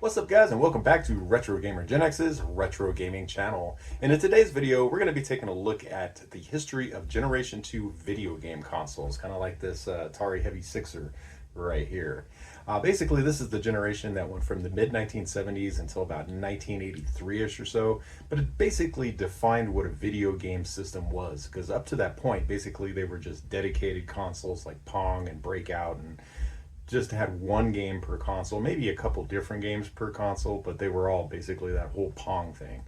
What's up guys, and welcome back to Retro Gamer Gen X's Retro Gaming channel. And in today's video, we're going to be taking a look at the history of Generation 2 video game consoles, kind of like this Atari Heavy Sixer right here. Basically, this is the generation that went from the mid-1970s until about 1983-ish or so, but it basically defined what a video game system was, because up to that point, basically they were just dedicated consoles like Pong and Breakout, and just had one game per console, maybe a couple different games per console, but they were all basically that whole Pong thing.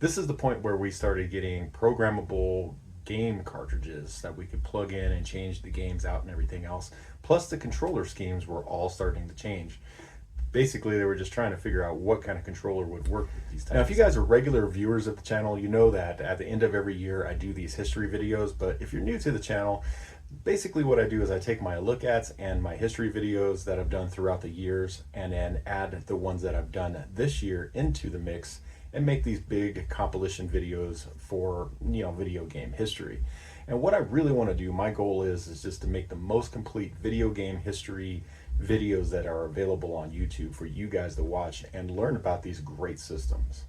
This is the point where we started getting programmable game cartridges that we could plug in and change the games out and everything else. Plus the controller schemes were all starting to change. Basically, they were just trying to figure out what kind of controller would work with these types. Now, if you guys are regular viewers of the channel, you know that at the end of every year I do these history videos, but if you're new to the channel, basically what I do is I take my look ats and my history videos that I've done throughout the years and then add the ones that I've done this year into the mix and make these big compilation videos for, video game history. And what I really want to do, my goal is just to make the most complete video game history videos that are available on YouTube for you guys to watch and learn about these great systems.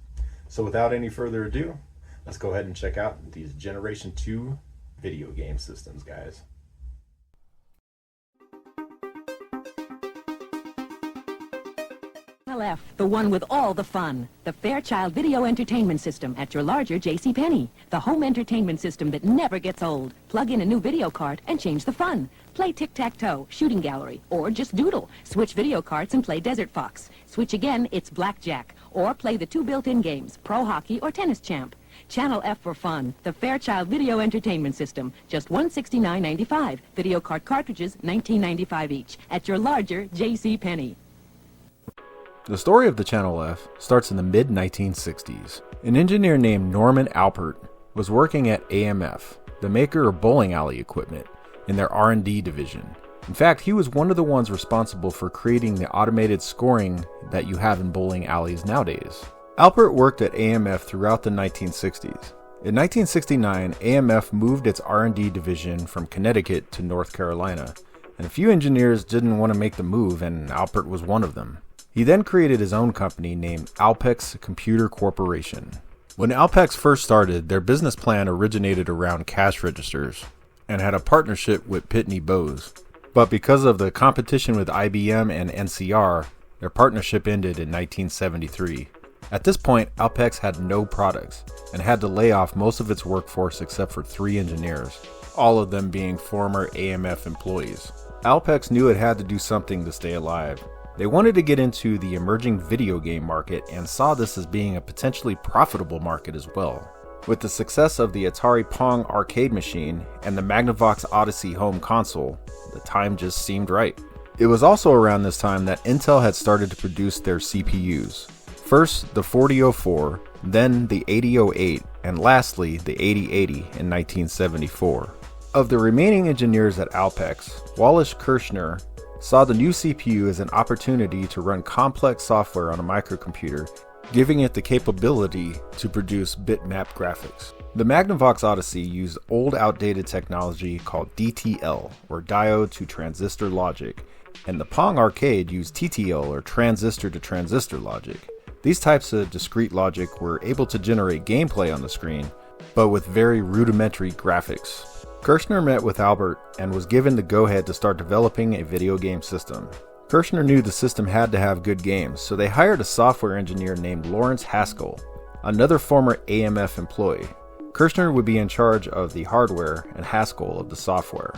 So without any further ado, let's go ahead and check out these Generation 2 video game systems, guys. Channel F, the one with all the fun. The Fairchild Video Entertainment System at your larger JCPenney. The home entertainment system that never gets old. Plug in a new video cart and change the fun. Play tic-tac-toe, shooting gallery, or just doodle. Switch video carts and play Desert Fox. Switch again, it's blackjack. Or play the two built-in games, Pro Hockey or Tennis Champ. Channel F for fun. The Fairchild Video Entertainment System. Just $169.95. Video cart cartridges, $19.95 each. At your larger JCPenney. The story of the Channel F starts in the mid-1960s. An engineer named Norman Alpert was working at AMF, the maker of bowling alley equipment, in their R&D division. In fact, he was one of the ones responsible for creating the automated scoring that you have in bowling alleys nowadays. Alpert worked at AMF throughout the 1960s. In 1969, AMF moved its R&D division from Connecticut to North Carolina, and a few engineers didn't want to make the move, and Alpert was one of them. He then created his own company named Alpex Computer Corporation. When Alpex first started, their business plan originated around cash registers and had a partnership with Pitney Bowes. But because of the competition with IBM and NCR, their partnership ended in 1973. At this point, Alpex had no products and had to lay off most of its workforce except for 3 engineers, all of them being former AMF employees. Alpex knew it had to do something to stay alive. They wanted to get into the emerging video game market and saw this as being a potentially profitable market as well. With the success of the Atari Pong arcade machine and the Magnavox Odyssey home console, the time just seemed right. It was also around this time that Intel had started to produce their CPUs. First the 4004, then the 8008, and lastly the 8080 in 1974. Of the remaining engineers at Alpex, Wallace Kirshner saw the new CPU as an opportunity to run complex software on a microcomputer, giving it the capability to produce bitmap graphics. The Magnavox Odyssey used old outdated technology called DTL, or diode to transistor logic, and the Pong arcade used TTL, or transistor to transistor logic. These types of discrete logic were able to generate gameplay on the screen, but with very rudimentary graphics. Kirshner met with Albert and was given the go-ahead to start developing a video game system. Kirshner knew the system had to have good games, so they hired a software engineer named Lawrence Haskell, another former AMF employee. Kirshner would be in charge of the hardware and Haskell of the software.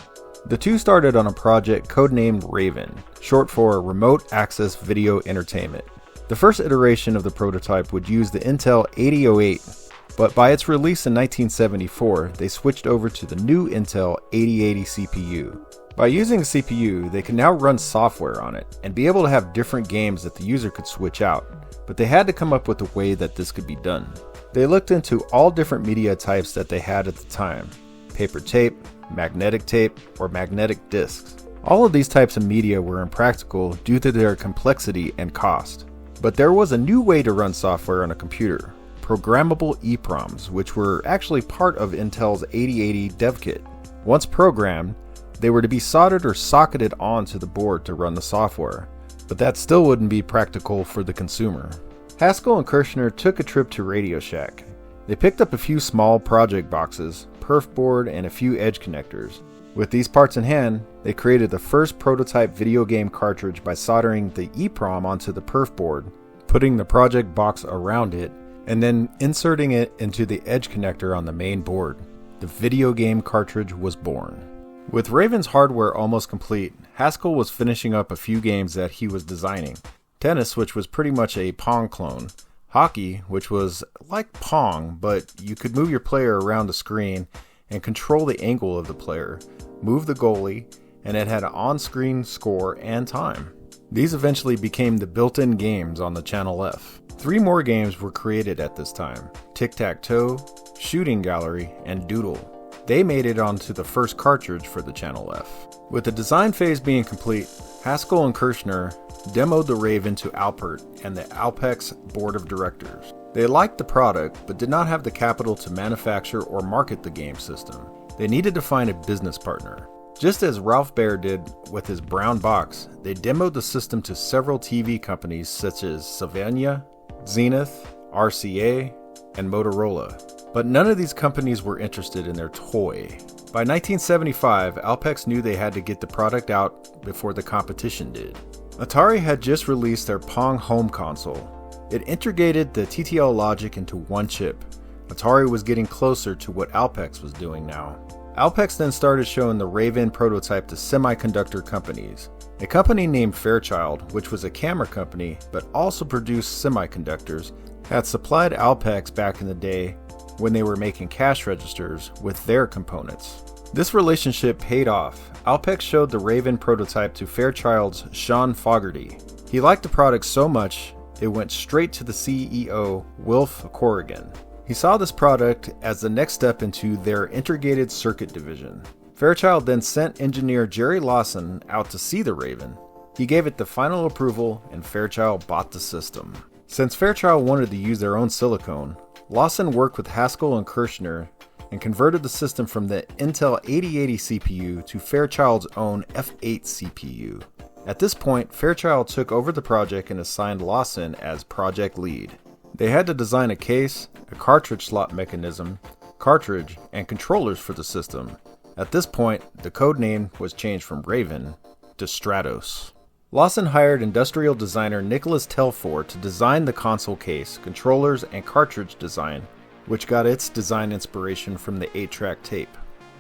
The two started on a project codenamed Raven, short for Remote Access Video Entertainment. The first iteration of the prototype would use the Intel 8008, but by its release in 1974, they switched over to the new Intel 8080 CPU. By using a CPU, they could now run software on it and be able to have different games that the user could switch out, but they had to come up with a way that this could be done. They looked into all different media types that they had at the time: paper tape, magnetic tape, or magnetic discs. All of these types of media were impractical due to their complexity and cost. But there was a new way to run software on a computer: programmable EEPROMs, which were actually part of Intel's 8080 dev kit. Once programmed, they were to be soldered or socketed onto the board to run the software. but that still wouldn't be practical for the consumer. Haskell and Kirshner took a trip to Radio Shack. They picked up a few small project boxes, perf board, and a few edge connectors. With these parts in hand, they created the first prototype video game cartridge by soldering the EEPROM onto the perf board, putting the project box around it, and then inserting it into the edge connector on the main board. The video game cartridge was born. With Raven's hardware almost complete, Haskell was finishing up a few games that he was designing. Tennis, which was pretty much a Pong clone. Hockey, which was like Pong, but you could move your player around the screen and control the angle of the player, move the goalie, and it had an on-screen score and time. These eventually became the built-in games on the Channel F. 3 more games were created at this time: Tic-Tac-Toe, Shooting Gallery, and Doodle. They made it onto the first cartridge for the Channel F. With the design phase being complete, Haskell and Kirshner demoed the Raven to Alpert and the Alpex board of directors. They liked the product, but did not have the capital to manufacture or market the game system. They needed to find a business partner. Just as Ralph Baer did with his brown box, they demoed the system to several TV companies such as Sylvania, Zenith, RCA, and Motorola. But none of these companies were interested in their toy. By 1975, Alpex knew they had to get the product out before the competition did. Atari had just released their Pong home console. It integrated the TTL logic into one chip. Atari was getting closer to what Alpex was doing now. Alpex then started showing the Raven prototype to semiconductor companies. A company named Fairchild, which was a camera company but also produced semiconductors, had supplied Alpex back in the day when they were making cash registers with their components. This relationship paid off. Alpex showed the Raven prototype to Fairchild's Sean Fogarty. He liked the product so much, it went straight to the CEO, Wilf Corrigan. He saw this product as the next step into their integrated circuit division. Fairchild then sent engineer Jerry Lawson out to see the Raven. He gave it the final approval and Fairchild bought the system. Since Fairchild wanted to use their own silicone, Lawson worked with Haskell and Kirshner and converted the system from the Intel 8080 CPU to Fairchild's own F8 CPU. At this point, Fairchild took over the project and assigned Lawson as project lead. They had to design a case, a cartridge slot mechanism, cartridge, and controllers for the system. At this point, the code name was changed from Raven to Stratos. Lawson hired industrial designer Nicholas Telford to design the console case, controllers, and cartridge design, which got its design inspiration from the 8-track tape.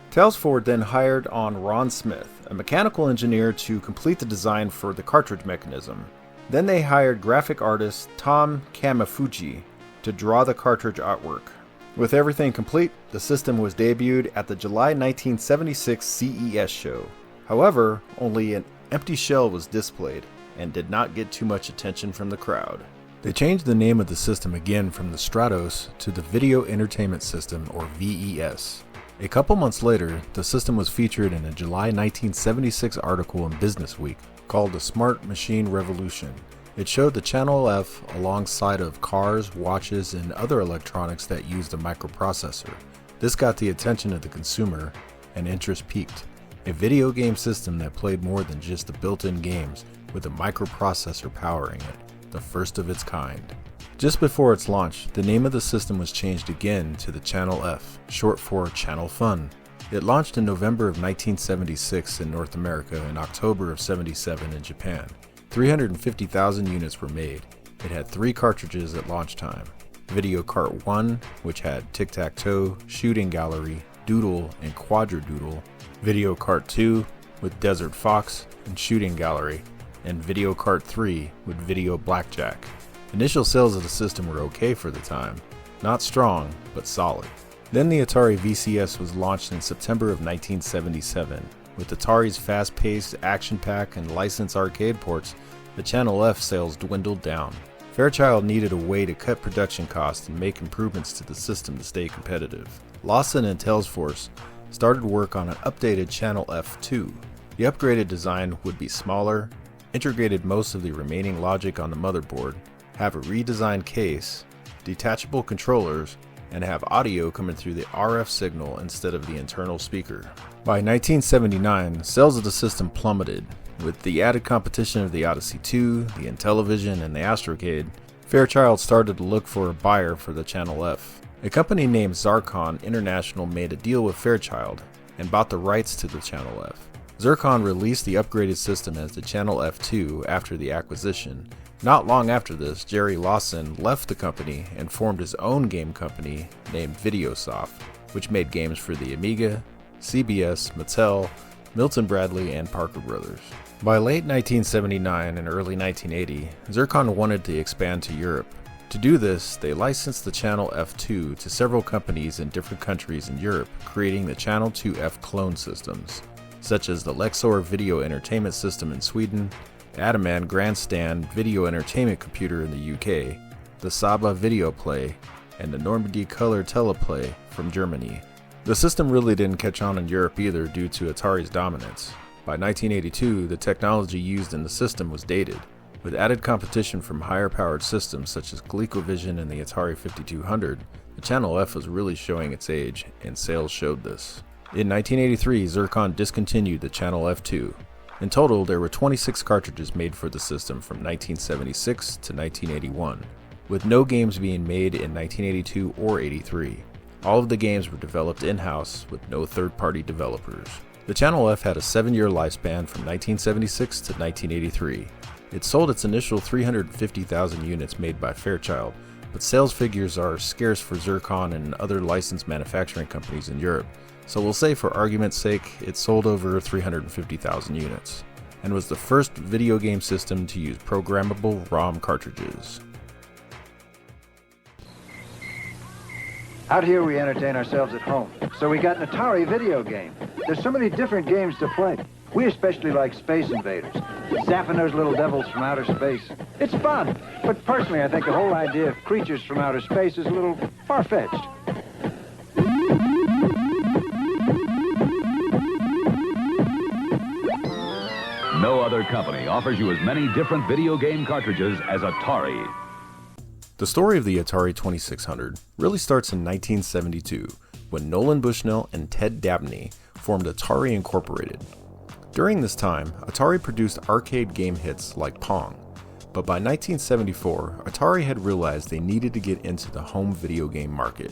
Telford then hired on Ron Smith, a mechanical engineer, to complete the design for the cartridge mechanism. Then they hired graphic artist Tom Kamafuji to draw the cartridge artwork. With everything complete, the system was debuted at the July 1976 CES show. However, only an empty shell was displayed and did not get too much attention from the crowd. They changed the name of the system again from the Stratos to the Video Entertainment System, or VES. A couple months later, the system was featured in a July 1976 article in Business Week called The Smart Machine Revolution. It showed the Channel F alongside of cars, watches, and other electronics that used a microprocessor. This got the attention of the consumer, and interest peaked. A video game system that played more than just the built-in games, with a microprocessor powering it, the first of its kind. Just before its launch, the name of the system was changed again to the Channel F, short for Channel Fun. It launched in November of 1976 in North America and October of '77 in Japan. 350,000 units were made. It had 3 cartridges at launch time. Video Cart 1, which had Tic-Tac-Toe, Shooting Gallery, Doodle, and Quadradoodle. Video Cart 2 with Desert Fox and Shooting Gallery, and Video Cart 3 with Video Blackjack. Initial sales of the system were okay for the time. Not strong, but solid. Then the Atari VCS was launched in September of 1977. With Atari's fast-paced, action-packed, and licensed arcade ports, the Channel F sales dwindled down. Fairchild needed a way to cut production costs and make improvements to the system to stay competitive. Lawson and Telford started work on an updated Channel F2. The upgraded design would be smaller, integrated most of the remaining logic on the motherboard, have a redesigned case, detachable controllers, and have audio coming through the RF signal instead of the internal speaker. By 1979, sales of the system plummeted. With the added competition of the Odyssey2, the Intellivision, and the Astrocade, Fairchild started to look for a buyer for the Channel F. A company named Zarkon International made a deal with Fairchild and bought the rights to the Channel F. Zarkon released the upgraded system as the Channel F2 after the acquisition. Not long after this, Jerry Lawson left the company and formed his own game company named Videosoft, which made games for the Amiga, CBS, Mattel, Milton Bradley, and Parker Brothers. By late 1979 and early 1980, Zarkon wanted to expand to Europe. To do this, they licensed the Channel F2 to several companies in different countries in Europe, creating the Channel 2F clone systems, such as the Lexor Video Entertainment System in Sweden, Adaman Grandstand Video Entertainment Computer in the UK, the Saba Video Play, and the Normandy Color Teleplay from Germany. The system really didn't catch on in Europe either due to Atari's dominance. By 1982, the technology used in the system was dated. With added competition from higher-powered systems such as Colecovision and the Atari 5200, the Channel F was really showing its age, and sales showed this. In 1983, Zarkon discontinued the Channel F2. In total, there were 26 cartridges made for the system from 1976 to 1981, with no games being made in 1982 or 83. All of the games were developed in-house with no third-party developers. The Channel F had a 7-year lifespan from 1976 to 1983. It sold its initial 350,000 units made by Fairchild, but sales figures are scarce for Zarkon and other licensed manufacturing companies in Europe, so we'll say for argument's sake it sold over 350,000 units, and was the first video game system to use programmable ROM cartridges. Out here we entertain ourselves at home, so we got an Atari video game. There's so many different games to play. We especially like Space Invaders, zapping those little devils from outer space. It's fun, but personally I think the whole idea of creatures from outer space is a little far-fetched. No other company offers you as many different video game cartridges as Atari. The story of the Atari 2600 really starts in 1972 when Nolan Bushnell and Ted Dabney formed Atari Incorporated. During this time, Atari produced arcade game hits like Pong, but by 1974, Atari had realized they needed to get into the home video game market.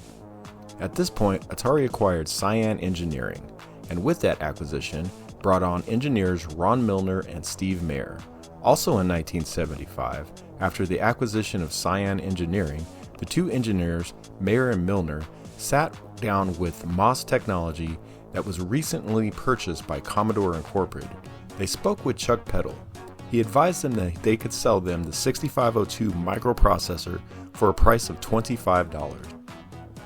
At this point, Atari acquired Cyan Engineering, and with that acquisition, brought on engineers Ron Milner and Steve Mayer. Also in 1975, after the acquisition of Cyan Engineering, the two engineers, Mayer and Milner, sat down with MOS technology that was recently purchased by Commodore Incorporated. They spoke with Chuck Peddle. He advised them that they could sell them the 6502 microprocessor for a price of $25.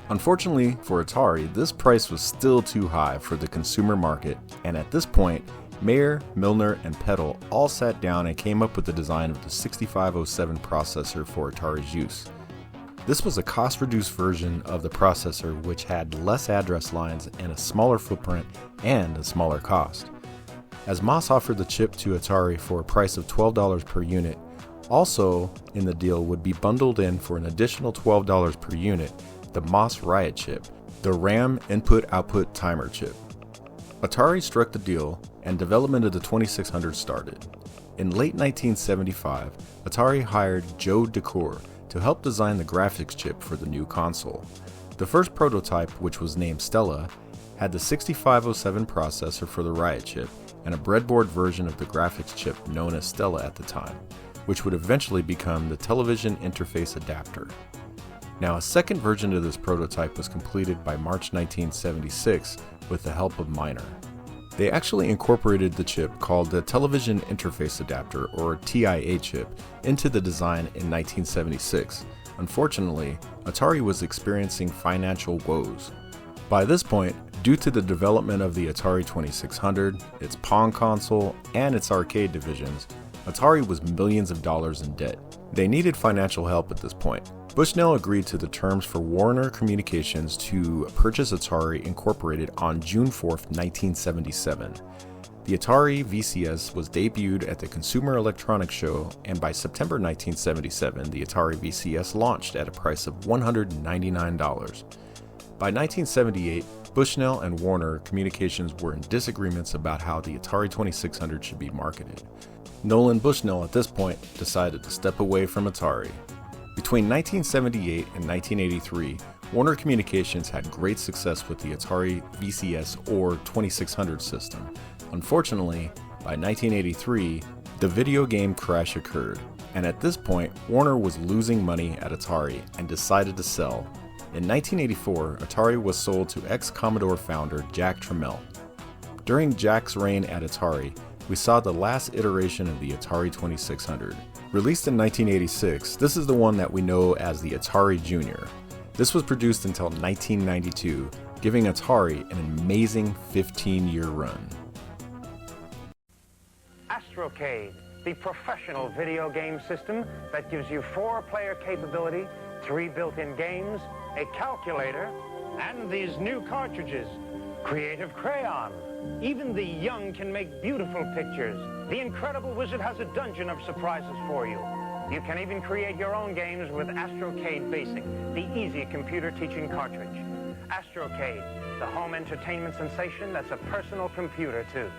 Unfortunately for Atari, this price was still too high for the consumer market, and at this point, Mayer, Milner, and Peddle all sat down and came up with the design of the 6507 processor for Atari's use. This was a cost-reduced version of the processor which had less address lines and a smaller footprint and a smaller cost. As MOS offered the chip to Atari for a price of $12 per unit, also in the deal would be bundled in for an additional $12 per unit the MOS Riot chip, the RAM input-output timer chip. Atari struck the deal and development of the 2600 started. In late 1975, Atari hired Joe Decour to help design the graphics chip for the new console. The first prototype, which was named Stella, had the 6507 processor for the Riot chip and a breadboard version of the graphics chip known as Stella at the time, which would eventually become the television interface adapter. Now, a second version of this prototype was completed by March 1976 with the help of Miner. They actually incorporated the chip called the Television Interface Adapter, or TIA chip, into the design in 1976. Unfortunately, Atari was experiencing financial woes. By this point, due to the development of the Atari 2600, its Pong console, and its arcade divisions, Atari was millions of dollars in debt. They needed financial help at this point. Bushnell agreed to the terms for Warner Communications to purchase Atari Incorporated on June 4, 1977. The Atari VCS was debuted at the Consumer Electronics Show, and by September 1977, the Atari VCS launched at a price of $199. By 1978, Bushnell and Warner Communications were in disagreements about how the Atari 2600 should be marketed. Nolan Bushnell at this point decided to step away from Atari. Between 1978 and 1983, Warner Communications had great success with the Atari VCS or 2600 system. Unfortunately, by 1983, the video game crash occurred, and at this point, Warner was losing money at Atari and decided to sell. In 1984, Atari was sold to ex-Commodore founder Jack Tramiel. During Jack's reign at Atari, we saw the last iteration of the Atari 2600. Released in 1986, this is the one that we know as the Atari Junior. This was produced until 1992, giving Atari an amazing 15-year run. Astrocade, the professional video game system that gives you 4-player capability, 3 built-in games, a calculator, and these new cartridges. Creative Crayon. Even the young can make beautiful pictures. The Incredible Wizard has a dungeon of surprises for you. You can even create your own games with Astrocade Basic, the easy computer teaching cartridge. Astrocade, the home entertainment sensation that's a personal computer too.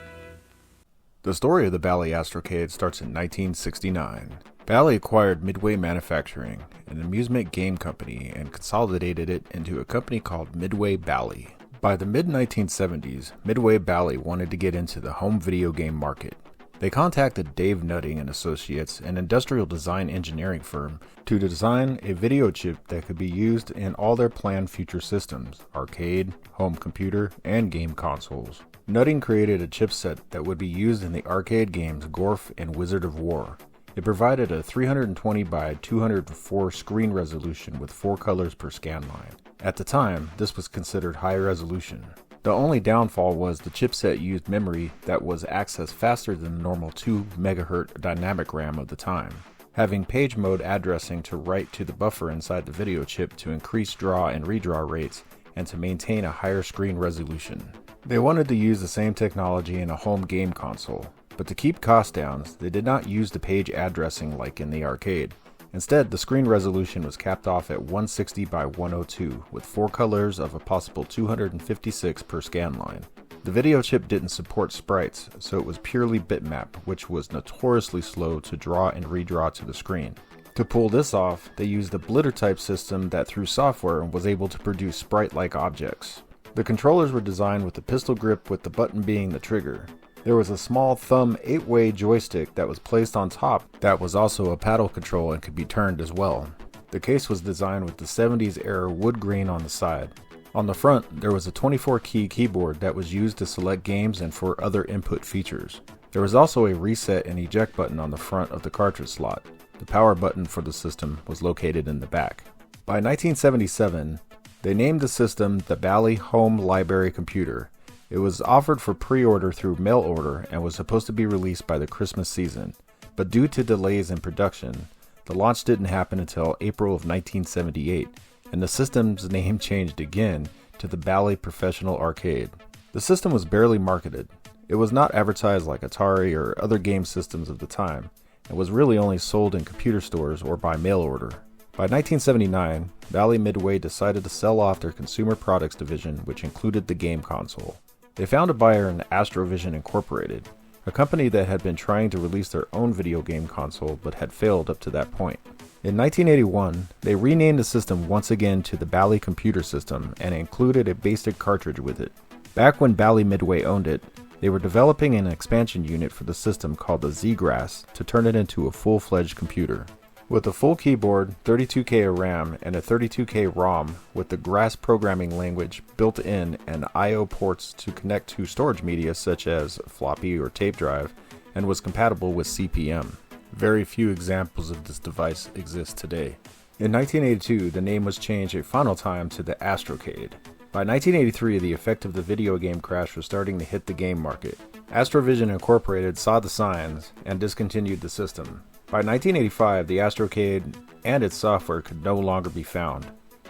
The story of the Bally Astrocade starts in 1969. Bally acquired Midway Manufacturing, an amusement game company, and consolidated it into a company called Midway Bally. By the mid-1970s, Midway Bally wanted to get into the home video game market. They contacted Dave Nutting and Associates, an industrial design engineering firm, to design a video chip that could be used in all their planned future systems, arcade, home computer, and game consoles. Nutting created a chipset that would be used in the arcade games Gorf and Wizard of War. It provided a 320 by 204 screen resolution with 4 colors per scan line. At the time, this was considered high resolution. The only downfall was the chipset used memory that was accessed faster than the normal 2 MHz dynamic RAM of the time, having page mode addressing to write to the buffer inside the video chip to increase draw and redraw rates and to maintain a higher screen resolution. They wanted to use the same technology in a home game console, but to keep costs down, they did not use the page addressing like in the arcade. Instead, the screen resolution was capped off at 160 by 102 with 4 colors of a possible 256 per scan line. The video chip didn't support sprites, so it was purely bitmap, which was notoriously slow to draw and redraw to the screen. To pull this off, they used a blitter type system that through software was able to produce sprite-like objects. The controllers were designed with the pistol grip with the button being the trigger. There was a small thumb 8-way joystick that was placed on top that was also a paddle control and could be turned as well. The case was designed with the 70s era wood grain on the side. On the front, there was a 24-key keyboard that was used to select games and for other input features. There was also a reset and eject button on the front of the cartridge slot. The power button for the system was located in the back. By 1977, they named the system the Bally Home Library Computer. It was offered for pre-order through mail order and was supposed to be released by the Christmas season, but due to delays in production, the launch didn't happen until April of 1978, and the system's name changed again to the Bally Professional Arcade. The system was barely marketed. It was not advertised like Atari or other game systems of the time, and was really only sold in computer stores or by mail order. By 1979, Bally Midway decided to sell off their consumer products division, which included the game console. They found a buyer in Astrovision Incorporated, a company that had been trying to release their own video game console but had failed up to that point. In 1981, they renamed the system once again to the Bally Computer System and included a basic cartridge with it. Back when Bally Midway owned it, they were developing an expansion unit for the system called the Z-Grass to turn it into a full-fledged computer. With a full keyboard, 32K of RAM, and a 32K ROM with the Grass programming language built in and I/O ports to connect to storage media such as floppy or tape drive, and was compatible with CP/M. Very few examples of this device exist today. In 1982, the name was changed a final time to the Astrocade. By 1983, the effect of the video game crash was starting to hit the game market. Astrovision Incorporated saw the signs and discontinued the system. By 1985, the Astrocade and its software could no longer be found.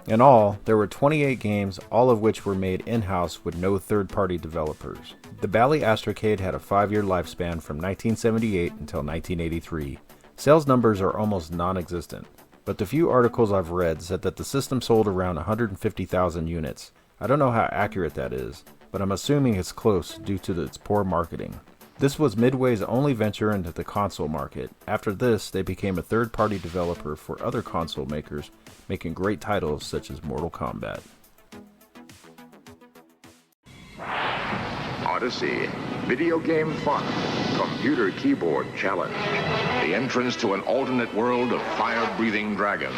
In all, there were 28 games, all of which were made in-house with no third-party developers. The Bally Astrocade had a 5-year lifespan from 1978 until 1983. Sales numbers are almost non-existent, but the few articles I've read said that the system sold around 150,000 units, I don't know how accurate that is, but I'm assuming it's close due to its poor marketing. This was Midway's only venture into the console market. After this, they became a third-party developer for other console makers, making great titles such as Mortal Kombat. Odyssey, video game fun, computer keyboard challenge, the entrance to an alternate world of fire-breathing dragons,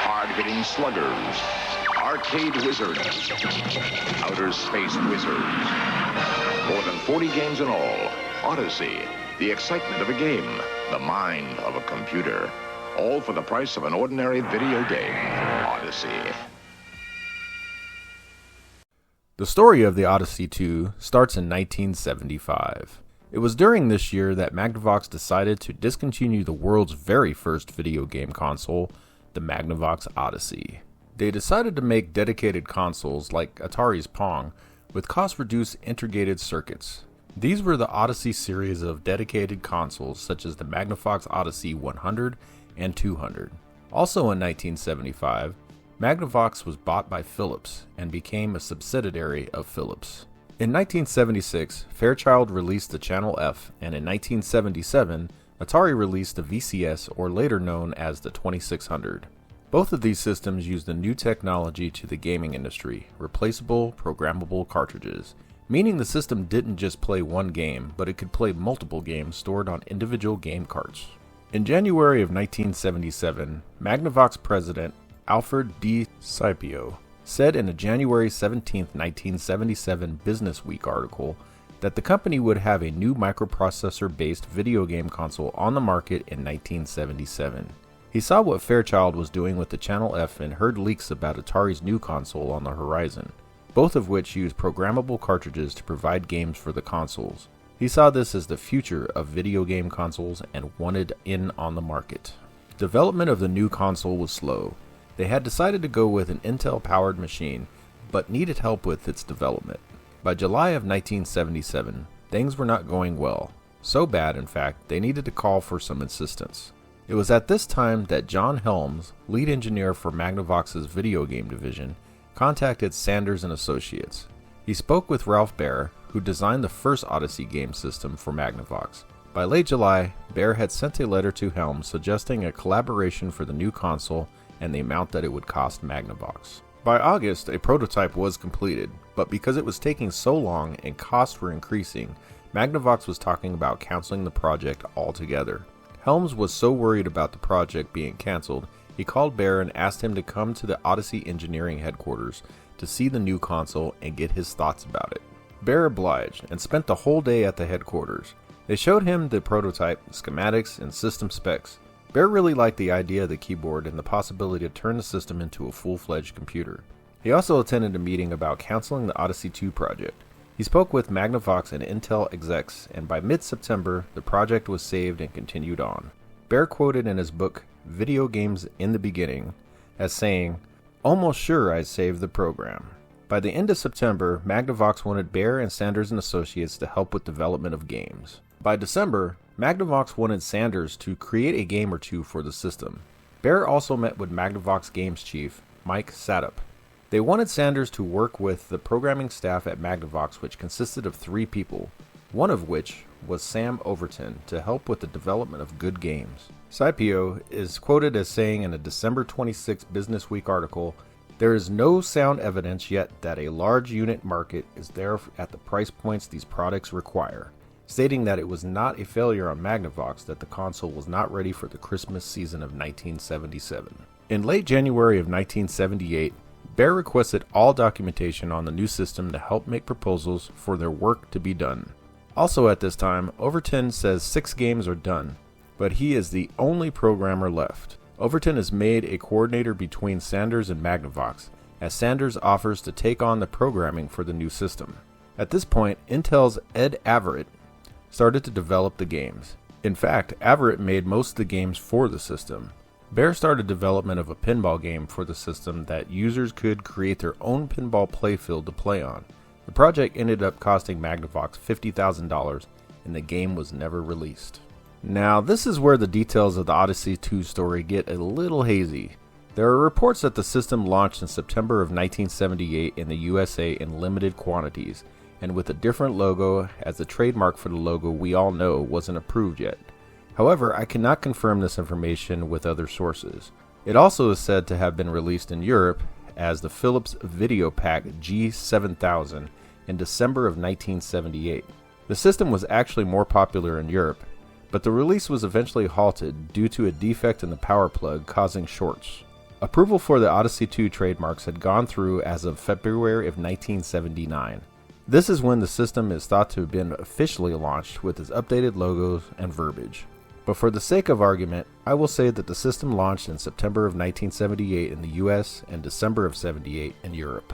hard-hitting sluggers, arcade wizards, outer space wizards. More than 40 games in all. Odyssey, the excitement of a game, the mind of a computer. All for the price of an ordinary video game. Odyssey. The story of the Odyssey2 starts in 1975. It was during this year that Magnavox decided to discontinue the world's very first video game console, the Magnavox Odyssey. They decided to make dedicated consoles like Atari's Pong with cost-reduced integrated circuits. These were the Odyssey series of dedicated consoles such as the Magnavox Odyssey 100 and 200. Also in 1975, Magnavox was bought by Philips and became a subsidiary of Philips. In 1976, Fairchild released the Channel F, and in 1977, Atari released the VCS, or later known as the 2600. Both of these systems used a new technology to the gaming industry, replaceable programmable cartridges, meaning the system didn't just play one game, but it could play multiple games stored on individual game carts. In January of 1977, Magnavox president Alfred D. Scipio said in a January 17, 1977 Business Week article that the company would have a new microprocessor-based video game console on the market in 1977. He saw what Fairchild was doing with the Channel F and heard leaks about Atari's new console on the horizon, both of which used programmable cartridges to provide games for the consoles. He saw this as the future of video game consoles and wanted in on the market. Development of the new console was slow. They had decided to go with an Intel-powered machine, but needed help with its development. By July of 1977, things were not going well. So bad, in fact, they needed to call for some assistance. It was at this time that John Helms, lead engineer for Magnavox's video game division, contacted Sanders & Associates. He spoke with Ralph Baer, who designed the first Odyssey game system for Magnavox. By late July, Baer had sent a letter to Helms suggesting a collaboration for the new console and the amount that it would cost Magnavox. By August, a prototype was completed, but because it was taking so long and costs were increasing, Magnavox was talking about canceling the project altogether. Helms was so worried about the project being canceled, he called Baer and asked him to come to the Odyssey engineering headquarters to see the new console and get his thoughts about it. Baer obliged and spent the whole day at the headquarters. They showed him the prototype, schematics, and system specs. Baer really liked the idea of the keyboard and the possibility to turn the system into a full-fledged computer. He also attended a meeting about canceling the Odyssey2 project. He spoke with Magnavox and Intel execs, and by mid-September, the project was saved and continued on. Baer quoted in his book, Video Games in the Beginning, as saying, "Almost sure I saved the program." By the end of September, Magnavox wanted Baer and Sanders & Associates to help with development of games. By December, Magnavox wanted Sanders to create a game or two for the system. Baer also met with Magnavox Games chief, Mike Sadup. They wanted Sanders to work with the programming staff at Magnavox, which consisted of 3 people, one of which was Sam Overton, to help with the development of good games. Scipio is quoted as saying in a December 26 Business Week article, "There is no sound evidence yet that a large unit market is there at the price points these products require," stating that it was not a failure on Magnavox that the console was not ready for the Christmas season of 1977. In late January of 1978, Baer requested all documentation on the new system to help make proposals for their work to be done. Also at this time, Overton says 6 games are done, but he is the only programmer left. Overton is made a coordinator between Sanders and Magnavox, as Sanders offers to take on the programming for the new system. At this point, Intel's Ed Averitt started to develop the games. In fact, Averitt made most of the games for the system. Baer started development of a pinball game for the system that users could create their own pinball playfield to play on. The project ended up costing Magnavox $50,000, and the game was never released. Now, this is where the details of the Odyssey 2 story get a little hazy. There are reports that the system launched in September of 1978 in the USA in limited quantities, and with a different logo, as the trademark for the logo we all know wasn't approved yet. However, I cannot confirm this information with other sources. It also is said to have been released in Europe as the Philips Video Pack G7000 in December of 1978. The system was actually more popular in Europe, but the release was eventually halted due to a defect in the power plug causing shorts. Approval for the Odyssey2 trademarks had gone through as of February of 1979. This is when the system is thought to have been officially launched with its updated logos and verbiage. But for the sake of argument, I will say that the system launched in September of 1978 in the US and December of 78 in Europe.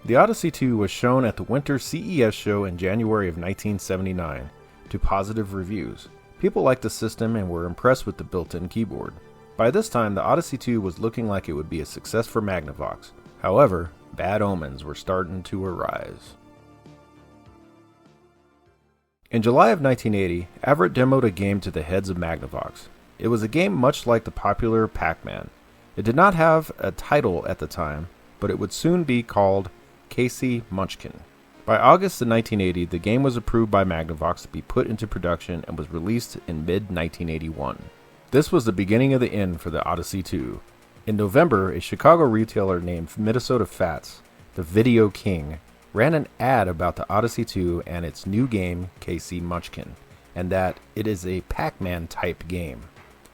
The Odyssey2 was shown at the Winter CES show in January of 1979 to positive reviews. People liked the system and were impressed with the built-in keyboard. By this time, the Odyssey2 was looking like it would be a success for Magnavox. However, bad omens were starting to arise. In July of 1980, Averitt demoed a game to the heads of Magnavox. It was a game much like the popular Pac-Man. It did not have a title at the time, but it would soon be called Casey Munchkin. By August of 1980, the game was approved by Magnavox to be put into production and was released in mid-1981. This was the beginning of the end for the Odyssey2. In November, a Chicago retailer named Minnesota Fats, the Video King, ran an ad about the Odyssey2 and its new game, Casey Munchkin, and that it is a Pac-Man type game.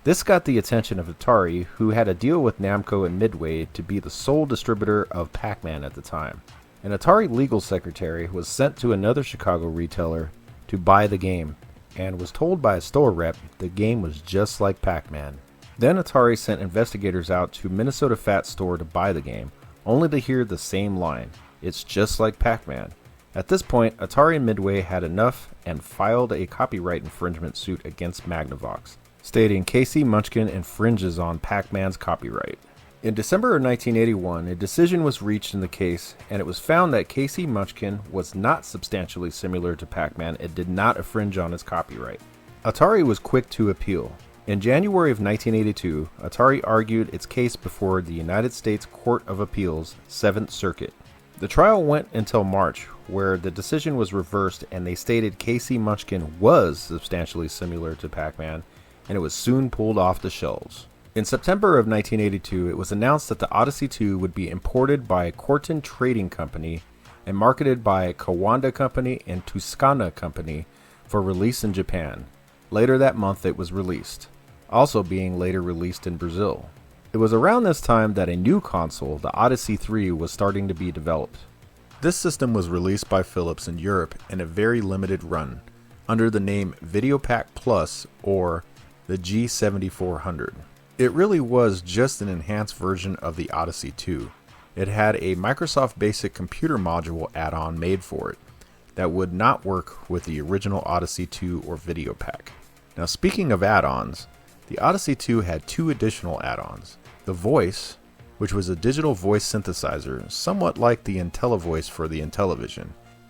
This got the attention of Atari, who had a deal with Namco and Midway to be the sole distributor of Pac-Man at the time. An Atari legal secretary was sent to another Chicago retailer to buy the game, and was told by a store rep the game was just like Pac-Man. Then Atari sent investigators out to Minnesota Fat store to buy the game, only to hear the same line, "It's just like Pac-Man." At this point, Atari and Midway had enough and filed a copyright infringement suit against Magnavox, stating Casey Munchkin infringes on Pac-Man's copyright. In December of 1981, a decision was reached in the case, and it was found that Casey Munchkin was not substantially similar to Pac-Man and did not infringe on its copyright. Atari was quick to appeal. In January of 1982, Atari argued its case before the United States Court of Appeals, 7th Circuit. The trial went until March, where the decision was reversed and they stated Casey Munchkin was substantially similar to Pac-Man, and it was soon pulled off the shelves. In September of 1982, it was announced that the Odyssey2 would be imported by Corten Trading Company and marketed by Kawanda Company and Tuscana Company for release in Japan. Later that month it was released, also being later released in Brazil. It was around this time that a new console, the Odyssey3, was starting to be developed. This system was released by Philips in Europe in a very limited run, under the name VideoPack Plus or the G7400. It really was just an enhanced version of the Odyssey2. It had a Microsoft Basic Computer Module add-on made for it that would not work with the original Odyssey2 or VideoPack. Now, speaking of add-ons, the Odyssey2 had two additional add-ons. The Voice, which was a digital voice synthesizer, somewhat like the IntelliVoice for the Intellivision,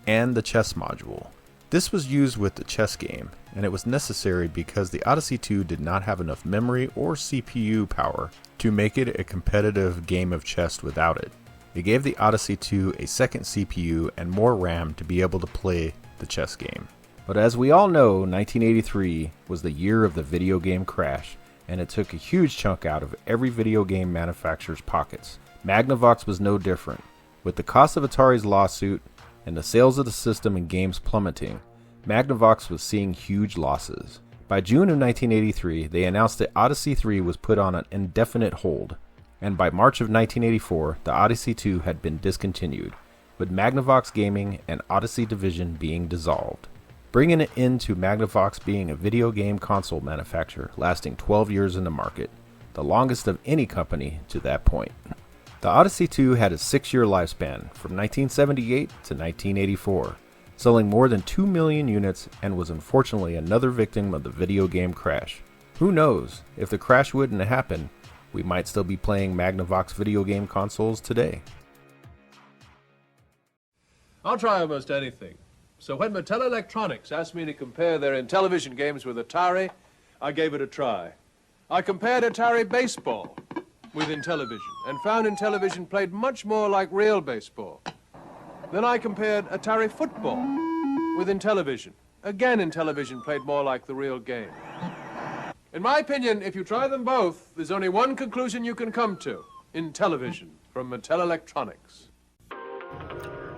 and the Chess module. This was used with the chess game, and it was necessary because the Odyssey2 did not have enough memory or CPU power to make it a competitive game of chess without it. It gave the Odyssey2 a second CPU and more RAM to be able to play the chess game. But as we all know, 1983 was the year of the video game crash, and it took a huge chunk out of every video game manufacturer's pockets. Magnavox was no different. With the cost of Atari's lawsuit and the sales of the system and games plummeting, Magnavox was seeing huge losses. By June of 1983, they announced that Odyssey3 was put on an indefinite hold, and by March of 1984, the Odyssey2 had been discontinued, with Magnavox Gaming and Odyssey Division being dissolved, bringing an end to Magnavox being a video game console manufacturer lasting 12 years in the market, the longest of any company to that point. The Odyssey2 had a 6-year lifespan, from 1978 to 1984, selling more than 2 million units, and was unfortunately another victim of the video game crash. Who knows, if the crash wouldn't have happened, we might still be playing Magnavox video game consoles today. I'll try almost anything. So when Mattel Electronics asked me to compare their Intellivision games with Atari, I gave it a try. I compared Atari Baseball with Intellivision and found Intellivision played much more like real baseball. Then I compared Atari football with Intellivision. Again, Intellivision played more like the real game. In my opinion, if you try them both, there's only one conclusion you can come to. Intellivision from Mattel Electronics.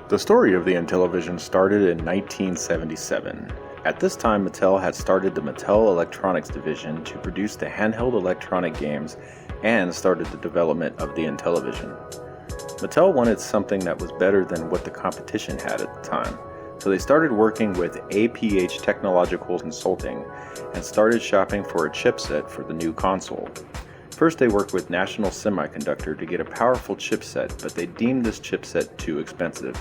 The story of the Intellivision started in 1977. At this time, Mattel had started the Mattel Electronics division to produce the handheld electronic games and started the development of the Intellivision. Mattel wanted something that was better than what the competition had at the time, so they started working with APH Technological Consulting and started shopping for a chipset for the new console. First, they worked with National Semiconductor to get a powerful chipset, but they deemed this chipset too expensive.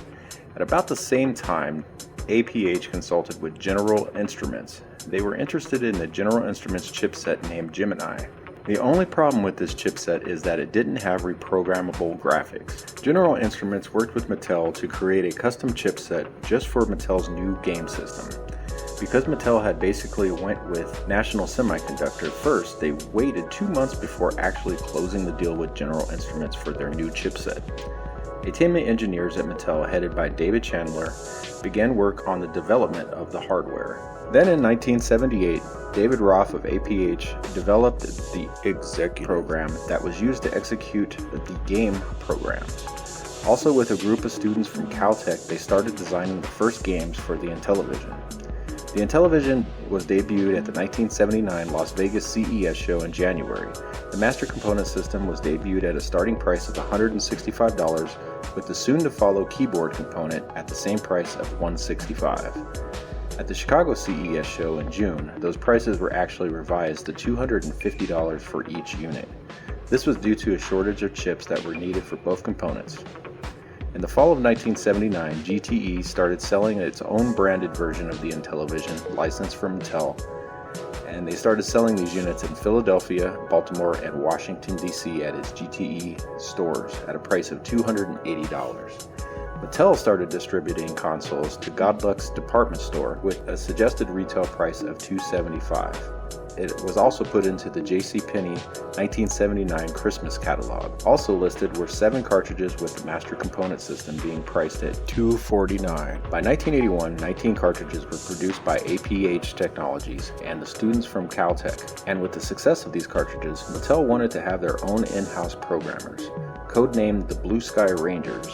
At about the same time, APH consulted with General Instruments. They were interested in the General Instruments chipset named Gemini. The only problem with this chipset is that it didn't have reprogrammable graphics. General Instruments worked with Mattel to create a custom chipset just for Mattel's new game system. Because Mattel had basically went with National Semiconductor first, they waited 2 months before actually closing the deal with General Instruments for their new chipset. A team of engineers at Mattel, headed by David Chandler, began work on the development of the hardware. Then in 1978, David Roth of APH developed the execute program that was used to execute the game program. Also, with a group of students from Caltech, they started designing the first games for the Intellivision. The Intellivision was debuted at the 1979 Las Vegas CES show in January. The Master Component System was debuted at a starting price of $165, with the soon-to-follow keyboard component at the same price of $165. At the Chicago CES show in June, those prices were actually revised to $250 for each unit. This was due to a shortage of chips that were needed for both components. In the fall of 1979, GTE started selling its own branded version of the Intellivision, licensed from Mattel, and they started selling these units in Philadelphia, Baltimore, and Washington, D.C. at its GTE stores at a price of $280. Mattel started distributing consoles to Godluck's department store with a suggested retail price of $275. It was also put into the JCPenney 1979 Christmas catalog. Also listed were 7 cartridges with the Master Component System being priced at $249. By 1981, 19 cartridges were produced by APH Technologies and the students from Caltech. And with the success of these cartridges, Mattel wanted to have their own in-house programmers, codenamed the Blue Sky Rangers.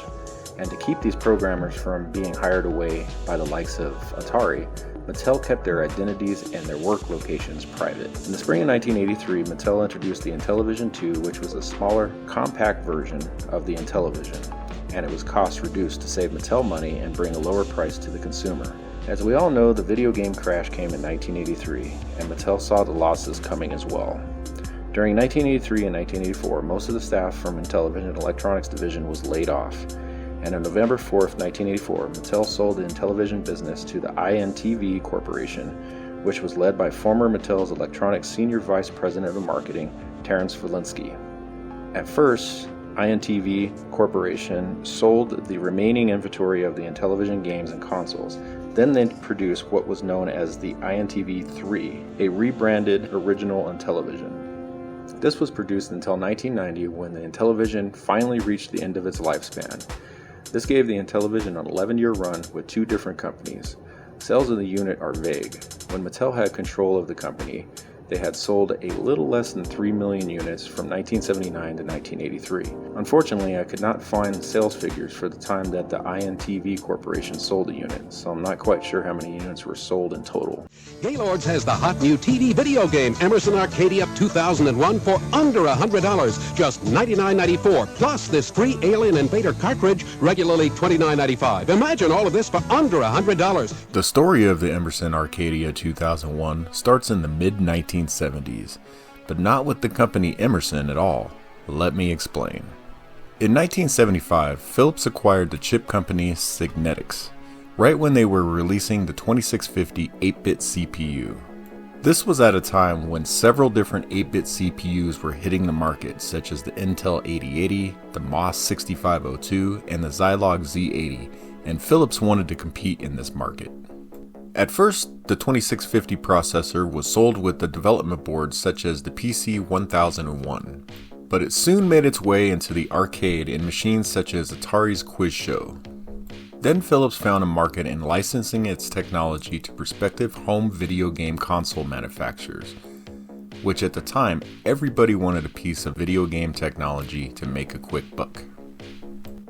And to keep these programmers from being hired away by the likes of Atari, Mattel kept their identities and their work locations private. In the spring of 1983, Mattel introduced the Intellivision 2, which was a smaller, compact version of the Intellivision, and it was cost reduced to save Mattel money and bring a lower price to the consumer. As we all know, the video game crash came in 1983, and Mattel saw the losses coming as well. During 1983 and 1984, most of the staff from Intellivision Electronics Division was laid off. And on November 4th, 1984, Mattel sold the Intellivision business to the INTV Corporation, which was led by former Mattel's Electronics Senior Vice President of Marketing, Terrence Valinsky. At first, INTV Corporation sold the remaining inventory of the Intellivision games and consoles. Then they produced what was known as the INTV-3, a rebranded original Intellivision. This was produced until 1990, when the Intellivision finally reached the end of its lifespan. This gave the Intellivision an 11-year run with 2 different companies. Sales of the unit are vague. When Mattel had control of the company, they had sold a little less than 3 million units from 1979 to 1983. Unfortunately, I could not find sales figures for the time that the INTV Corporation sold the unit, so I'm not quite sure how many units were sold in total. Gaylord's has the hot new TV video game Emerson Arcadia 2001 for under $100, just $99.94, plus this free Alien Invader cartridge, regularly $29.95. Imagine all of this for under $100. The story of the Emerson Arcadia 2001 starts in the mid-1970s, but not with the company Emerson at all. Let me explain. In 1975, Philips acquired the chip company Signetics, right when they were releasing the 2650 8-bit CPU. This was at a time when several different 8-bit CPUs were hitting the market, such as the Intel 8080, the MOS 6502, and the Zilog Z80, and Philips wanted to compete in this market. At first, the 2650 processor was sold with the development boards such as the PC 1001. but it soon made its way into the arcade in machines such as Atari's Quiz Show. Then Philips found a market in licensing its technology to prospective home video game console manufacturers, which at the time everybody wanted a piece of video game technology to make a quick buck.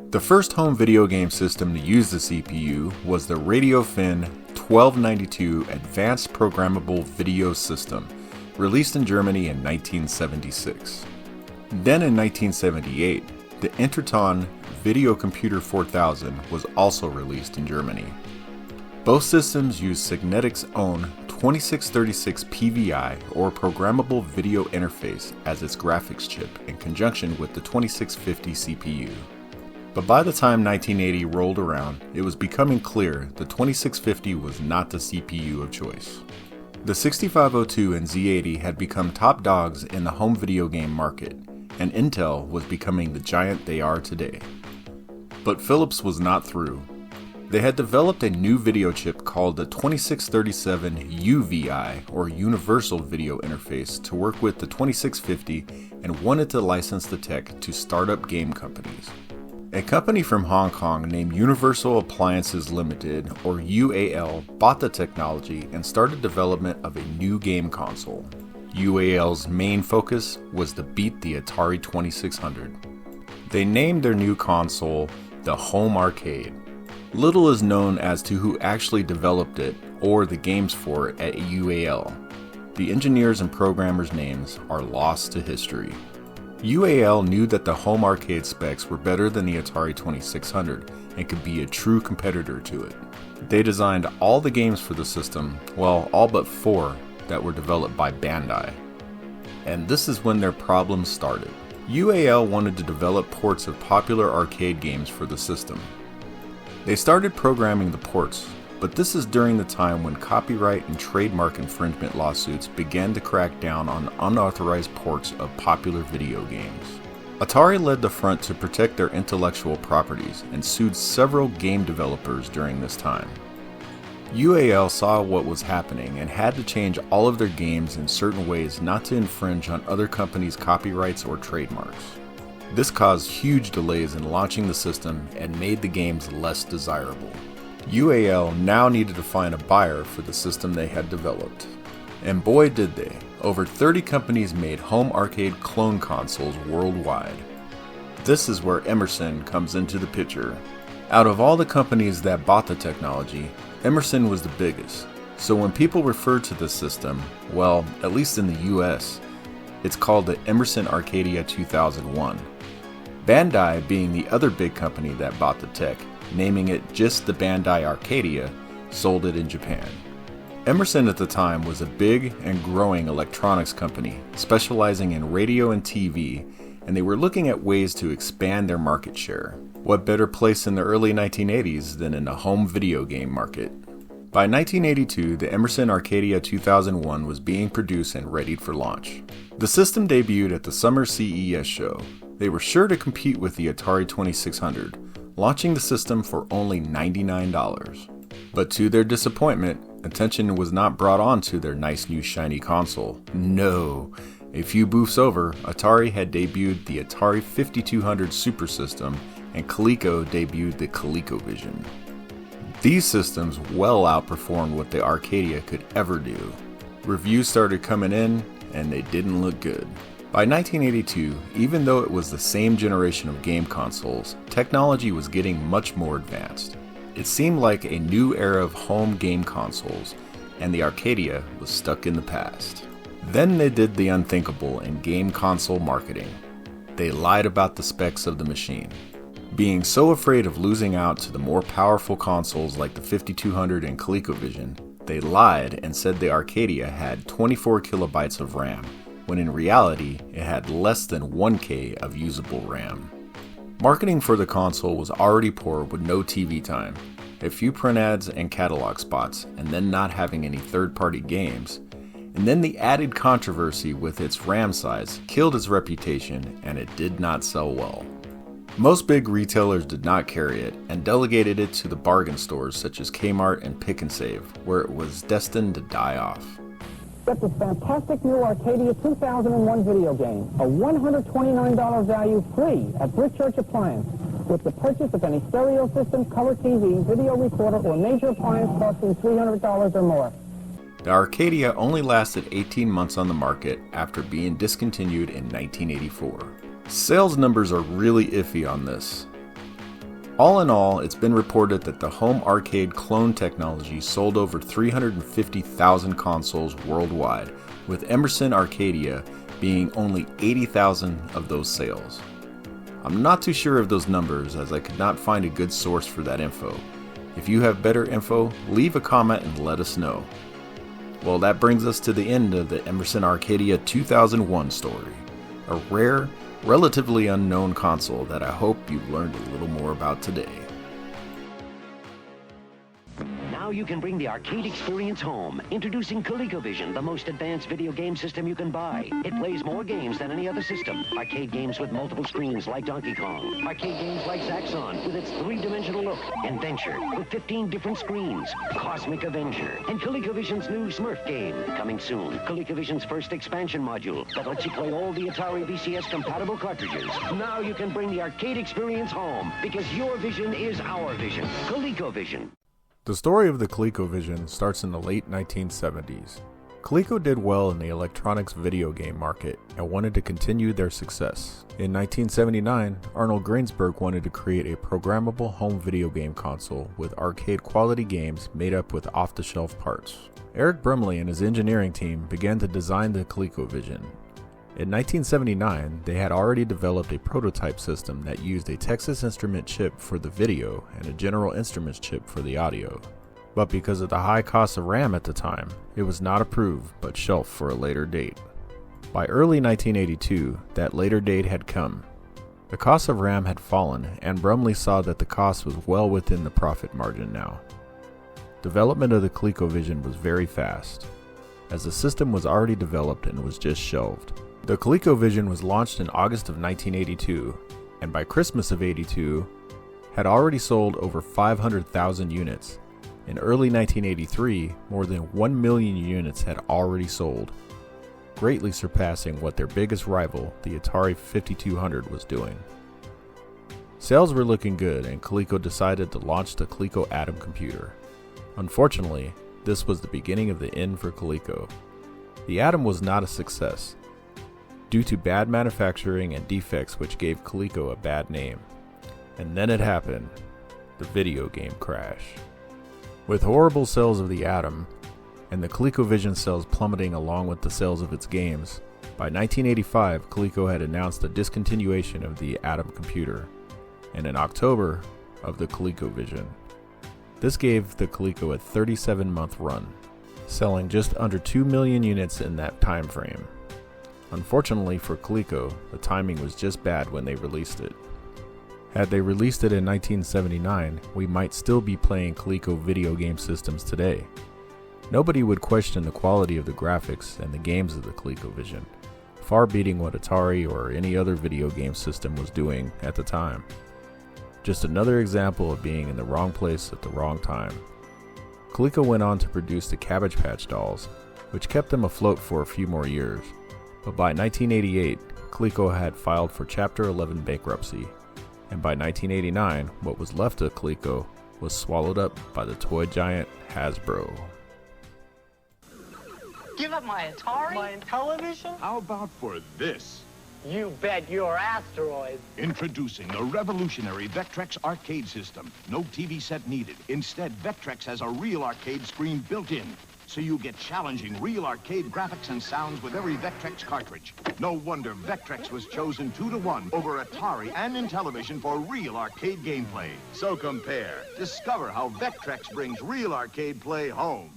The first home video game system to use the CPU was the Radiofin 1292 Advanced Programmable Video System, released in Germany in 1976. Then in 1978, the Interton Video Computer 4000 was also released in Germany. Both systems used Signetic's own 2636 PVI or Programmable Video Interface as its graphics chip in conjunction with the 2650 CPU. But by the time 1980 rolled around, it was becoming clear the 2650 was not the CPU of choice. The 6502 and Z80 had become top dogs in the home video game market, and Intel was becoming the giant they are today. But Philips was not through. They had developed a new video chip called the 2637 UVI, or Universal Video Interface, to work with the 2650 and wanted to license the tech to startup game companies. A company from Hong Kong named Universal Appliances Limited, or UAL, bought the technology and started development of a new game console. UAL's main focus was to beat the Atari 2600. They named their new console the Home Arcade. Little is known as to who actually developed it or the games for it at UAL. The engineers and programmers' names are lost to history. UAL knew that the home arcade specs were better than the Atari 2600 and could be a true competitor to it. They designed all the games for the system, well, all but 4 that were developed by Bandai. And this is when their problems started. UAL wanted to develop ports of popular arcade games for the system. They started programming the ports, but this is during the time when copyright and trademark infringement lawsuits began to crack down on unauthorized ports of popular video games. Atari led the front to protect their intellectual properties and sued several game developers during this time. UAL saw what was happening and had to change all of their games in certain ways not to infringe on other companies' copyrights or trademarks. This caused huge delays in launching the system and made the games less desirable. UAL now needed to find a buyer for the system they had developed. And boy did they. Over 30 companies made home arcade clone consoles worldwide. This is where Emerson comes into the picture. Out of all the companies that bought the technology, Emerson was the biggest. So when people refer to the system, well, at least in the US, it's called the Emerson Arcadia 2001. Bandai being the other big company that bought the tech, naming it just the Bandai Arcadia, sold it in Japan. Emerson at the time was a big and growing electronics company specializing in radio and TV, and they were looking at ways to expand their market share. What better place in the early 1980s than in the home video game market? By 1982, the Emerson Arcadia 2001 was being produced and readied for launch. The system debuted at the Summer CES show. They were sure to compete with the Atari 2600, launching the system for only $99. But to their disappointment, attention was not brought on to their nice new shiny console. No. A few booths over, Atari had debuted the Atari 5200 Super System, and Coleco debuted the Colecovision. These systems well outperformed what the Arcadia could ever do. Reviews started coming in, and they didn't look good. By 1982, even though it was the same generation of game consoles, technology was getting much more advanced. It seemed like a new era of home game consoles, and the Arcadia was stuck in the past. Then they did the unthinkable in game console marketing. They lied about the specs of the machine. Being so afraid of losing out to the more powerful consoles like the 5200 and ColecoVision, they lied and said the Arcadia had 24 kilobytes of RAM, when in reality it had less than 1K of usable RAM. Marketing for the console was already poor with no TV time, a few print ads and catalog spots, and then not having any third-party games. And then the added controversy with its RAM size killed its reputation, and it did not sell well. Most big retailers did not carry it and delegated it to the bargain stores such as Kmart and Pick 'n Save, where it was destined to die off. Get this fantastic new Arcadia 2001 video game, a $129 value free at Brick Church Appliance, with the purchase of any stereo system, color TV, video recorder, or major appliance costing $300 or more. The Arcadia only lasted 18 months on the market after being discontinued in 1984. Sales numbers are really iffy on this. All in all, it's been reported that the home arcade clone technology sold over 350,000 consoles worldwide, with Emerson Arcadia being only 80,000 of those sales. I'm not too sure of those numbers, as I could not find a good source for that info. If you have better info, leave a comment and let us know. Well, that brings us to the end of the Emerson Arcadia 2001 story. A rare, relatively unknown console that I hope you've learned a little more about today. Now you can bring the arcade experience home. Introducing Colecovision, the most advanced video game system you can buy. It plays more games than any other system. Arcade games with multiple screens like Donkey Kong. Arcade games like Zaxxon with its three-dimensional look. Adventure with 15 different screens. Cosmic Avenger. And Colecovision's new Smurf game. Coming soon. Colecovision's first expansion module that lets you play all the Atari VCS compatible cartridges. Now you can bring the arcade experience home because your vision is our vision. Colecovision. The story of the Colecovision starts in the late 1970s. Coleco did well in the electronics video game market and wanted to continue their success. In 1979, Arnold Greensburg wanted to create a programmable home video game console with arcade quality games made up with off-the-shelf parts. Eric Brumley and his engineering team began to design the Colecovision. In 1979, they had already developed a prototype system that used a Texas Instrument chip for the video and a General Instruments chip for the audio. But because of the high cost of RAM at the time, it was not approved but shelved for a later date. By early 1982, that later date had come. The cost of RAM had fallen, and Brumley saw that the cost was well within the profit margin now. Development of the Colecovision was very fast, as the system was already developed and was just shelved. The Colecovision was launched in August of 1982, and by Christmas of '82, had already sold over 500,000 units. In early 1983, more than 1 million units had already sold, greatly surpassing what their biggest rival, the Atari 5200, was doing. Sales were looking good, and Coleco decided to launch the Coleco Atom computer. Unfortunately, this was the beginning of the end for Coleco. The Atom was not a success, due to bad manufacturing and defects which gave Coleco a bad name. And then it happened, the video game crash. With horrible sales of the Atom, and the Colecovision sales plummeting along with the sales of its games, by 1985 Coleco had announced a discontinuation of the Atom computer, and in October of the Colecovision. This gave the Coleco a 37-month run, selling just under 2 million units in that time frame. Unfortunately for Coleco, the timing was just bad when they released it. Had they released it in 1979, we might still be playing Coleco video game systems today. Nobody would question the quality of the graphics and the games of the Colecovision, far beating what Atari or any other video game system was doing at the time. Just another example of being in the wrong place at the wrong time. Coleco went on to produce the Cabbage Patch Dolls, which kept them afloat for a few more years. But by 1988, Coleco had filed for Chapter 11 bankruptcy, and by 1989, what was left of Coleco was swallowed up by the toy giant Hasbro. Give up my Atari? My Intellivision? How about for this? You bet your asteroid. Introducing the revolutionary Vectrex arcade system. No TV set needed. Instead, Vectrex has a real arcade screen built in. So you get challenging real arcade graphics and sounds with every Vectrex cartridge. No wonder Vectrex was chosen 2-to-1 over Atari and Intellivision for real arcade gameplay. So compare. Discover how Vectrex brings real arcade play home.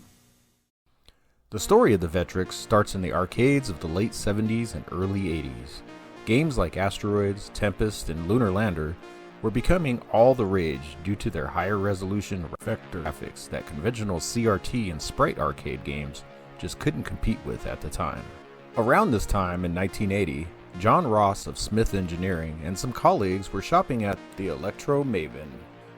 The story of the Vectrex starts in the arcades of the late 70s and early 80s. Games like Asteroids, Tempest, and Lunar Lander were becoming all the rage due to their higher resolution vector graphics that conventional CRT and sprite arcade games just couldn't compete with at the time. Around this time in 1980, John Ross of Smith Engineering and some colleagues were shopping at the Electro Maven,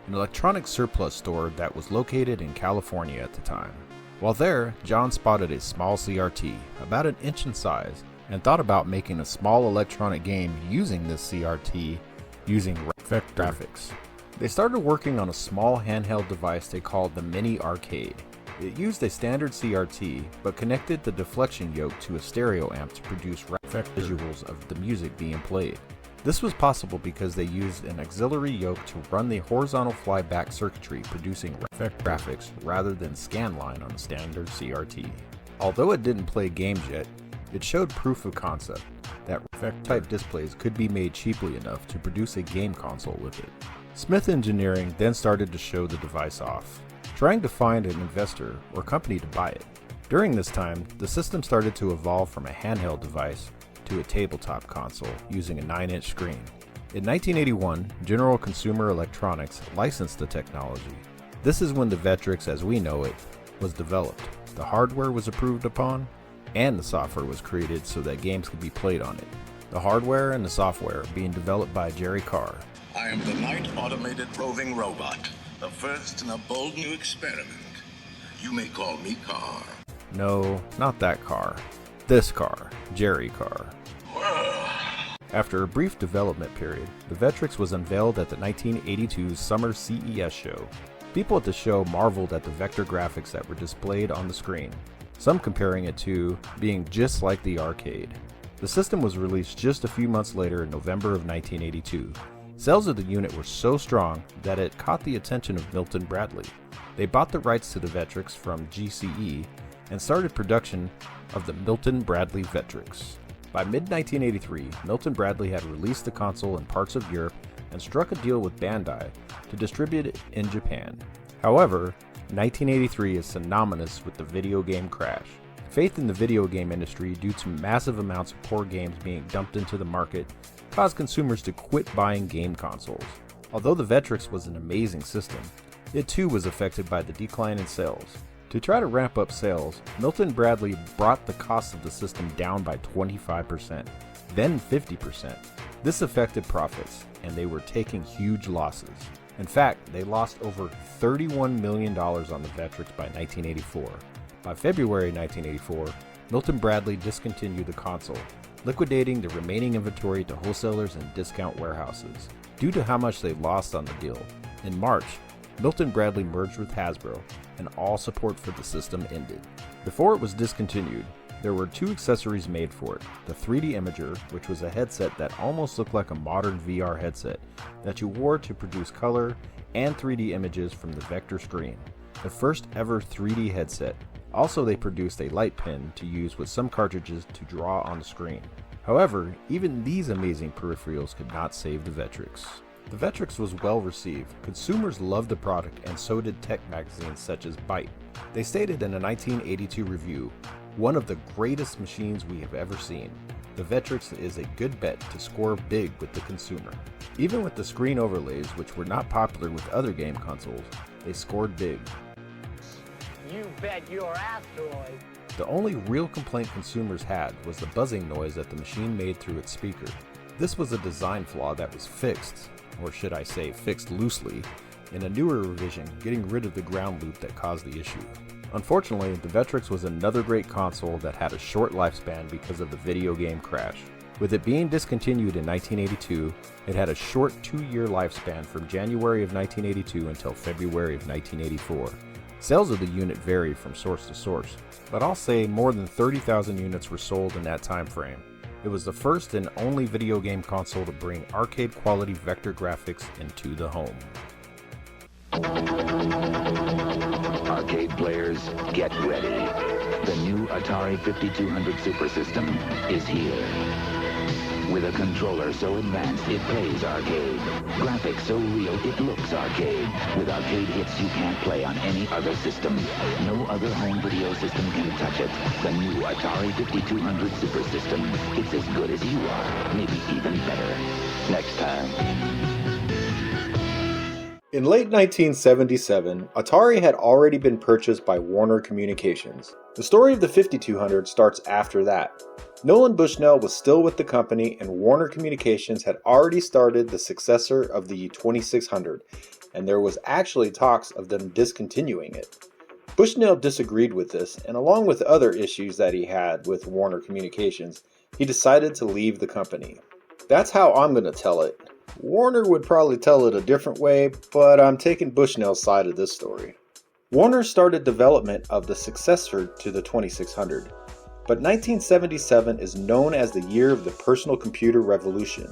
an electronic surplus store that was located in California at the time. While there, John spotted a small CRT, about an inch in size, and thought about making a small electronic game using this CRT using Vectrex. They started working on a small handheld device they called the Mini Arcade. It used a standard CRT, but connected the deflection yoke to a stereo amp to produce visuals of the music being played. This was possible because they used an auxiliary yoke to run the horizontal flyback circuitry, producing graphics rather than scanline on a standard CRT. Although it didn't play games yet, it showed proof of concept that type displays could be made cheaply enough to produce a game console with it. Smith Engineering then started to show the device off, trying to find an investor or company to buy it. During this time, the system started to evolve from a handheld device to a tabletop console using a 9-inch screen. In 1981, General Consumer Electronics licensed the technology. This is when the Vectrex as we know it was developed. The hardware was approved upon, and the software was created so that games could be played on it. The hardware and the software being developed by Jerry Carr. I am the Night Automated Roving Robot, the first in a bold new experiment. You may call me Carr. No, not that Carr. This Carr, Jerry Carr. After a brief development period, the Vectrex was unveiled at the 1982 Summer CES show. People at the show marveled at the vector graphics that were displayed on the screen, some comparing it to being just like the arcade. The system was released just a few months later in November of 1982. Sales of the unit were so strong that it caught the attention of Milton Bradley. They bought the rights to the Vectrex from GCE and started production of the Milton Bradley Vectrex. By mid-1983, Milton Bradley had released the console in parts of Europe and struck a deal with Bandai to distribute it in Japan. However, 1983 is synonymous with the video game crash. Faith in the video game industry due to massive amounts of poor games being dumped into the market caused consumers to quit buying game consoles. Although the Vectrex was an amazing system, it too was affected by the decline in sales. To try to ramp up sales, Milton Bradley brought the cost of the system down by 25%, then 50%. This affected profits, and they were taking huge losses. In fact, they lost over $31 million on the Vectrex by 1984. By February 1984, Milton Bradley discontinued the console, liquidating the remaining inventory to wholesalers and discount warehouses, due to how much they lost on the deal. In March, Milton Bradley merged with Hasbro, and all support for the system ended. Before it was discontinued, there were two accessories made for it: the 3D Imager, which was a headset that almost looked like a modern VR headset that you wore to produce color and 3D images from the vector screen, the first ever 3D headset. Also, they produced a light pen to use with some cartridges to draw on the screen. However, even these amazing peripherals could not save the Vectrex. The Vectrex was well received. Consumers loved the product, and so did tech magazines such as Byte. They stated in a 1982 review, "One of the greatest machines we have ever seen. The Vectrex is a good bet to score big with the consumer." Even with the screen overlays, which were not popular with other game consoles, they scored big. You bet your asteroid. The only real complaint consumers had was the buzzing noise that the machine made through its speaker. This was a design flaw that was fixed, or should I say fixed loosely, in a newer revision, getting rid of the ground loop that caused the issue. Unfortunately, the Vectrex was another great console that had a short lifespan because of the video game crash. With it being discontinued in 1982, it had a short 2-year lifespan from January of 1982 until February of 1984. Sales of the unit varied from source to source, but I'll say more than 30,000 units were sold in that time frame. It was the first and only video game console to bring arcade quality vector graphics into the home. Arcade players, get ready. The new Atari 5200 Super System is here. With a controller so advanced it plays arcade. Graphics so real it looks arcade. With arcade hits you can't play on any other system. No other home video system can touch it. The new Atari 5200 Super System. It's as good as you are, maybe even better. Next time. In late 1977, Atari had already been purchased by Warner Communications. The story of the 5200 starts after that. Nolan Bushnell was still with the company, and Warner Communications had already started the successor of the 2600, and there was actually talks of them discontinuing it. Bushnell disagreed with this, and along with other issues that he had with Warner Communications, he decided to leave the company. That's how I'm going to tell it. Warner would probably tell it a different way, but I'm taking Bushnell's side of this story. Warner started development of the successor to the 2600, but 1977 is known as the year of the personal computer revolution.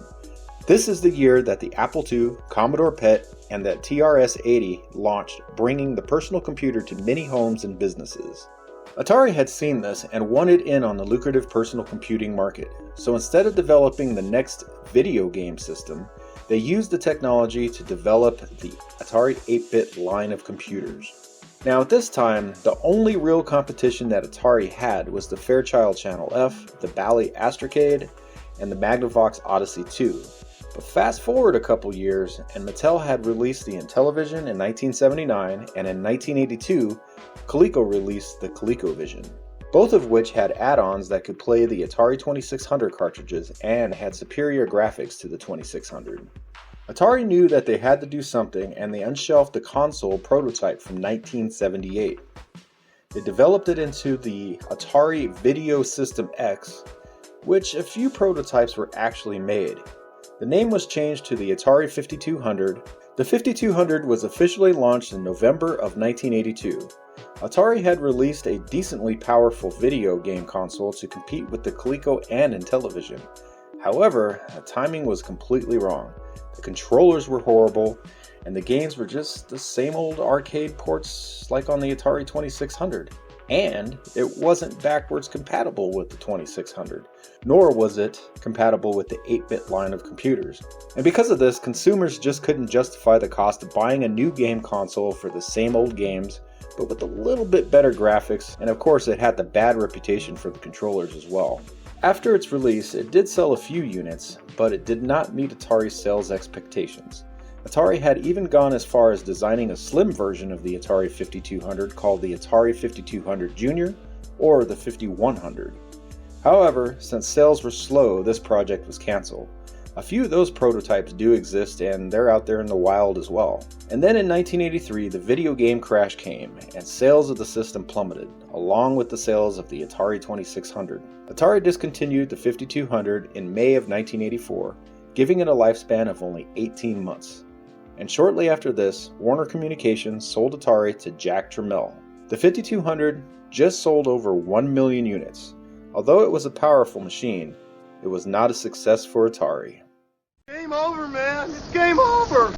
This is the year that the Apple II, Commodore PET, and the TRS-80 launched, bringing the personal computer to many homes and businesses. Atari had seen this and wanted in on the lucrative personal computing market, so instead of developing the next video game system, they used the technology to develop the Atari 8-bit line of computers. Now at this time, the only real competition that Atari had was the Fairchild Channel F, the Bally Astrocade, and the Magnavox Odyssey2. But fast forward a couple years, and Mattel had released the Intellivision in 1979, and in 1982, Coleco released the Colecovision, both of which had add-ons that could play the Atari 2600 cartridges and had superior graphics to the 2600. Atari knew that they had to do something, and they unshelved the console prototype from 1978. They developed it into the Atari Video System X, which a few prototypes were actually made. The name was changed to the Atari 5200. The 5200 was officially launched in November of 1982. Atari had released a decently powerful video game console to compete with the Coleco and Intellivision. However, the timing was completely wrong. The controllers were horrible, and the games were just the same old arcade ports like on the Atari 2600. And it wasn't backwards compatible with the 2600, nor was it compatible with the 8-bit line of computers. And because of this, consumers just couldn't justify the cost of buying a new game console for the same old games, but with a little bit better graphics, and of course it had the bad reputation for the controllers as well. After its release, it did sell a few units, but it did not meet Atari's sales expectations. Atari had even gone as far as designing a slim version of the Atari 5200 called the Atari 5200 Junior or the 5100. However, since sales were slow, this project was canceled. A few of those prototypes do exist, and they're out there in the wild as well. And then in 1983, the video game crash came, and sales of the system plummeted, along with the sales of the Atari 2600. Atari discontinued the 5200 in May of 1984, giving it a lifespan of only 18 months. And shortly after this, Warner Communications sold Atari to Jack Tramiel. The 5200 just sold over 1 million units. Although it was a powerful machine, it was not a success for Atari. Game over, man. It's game over.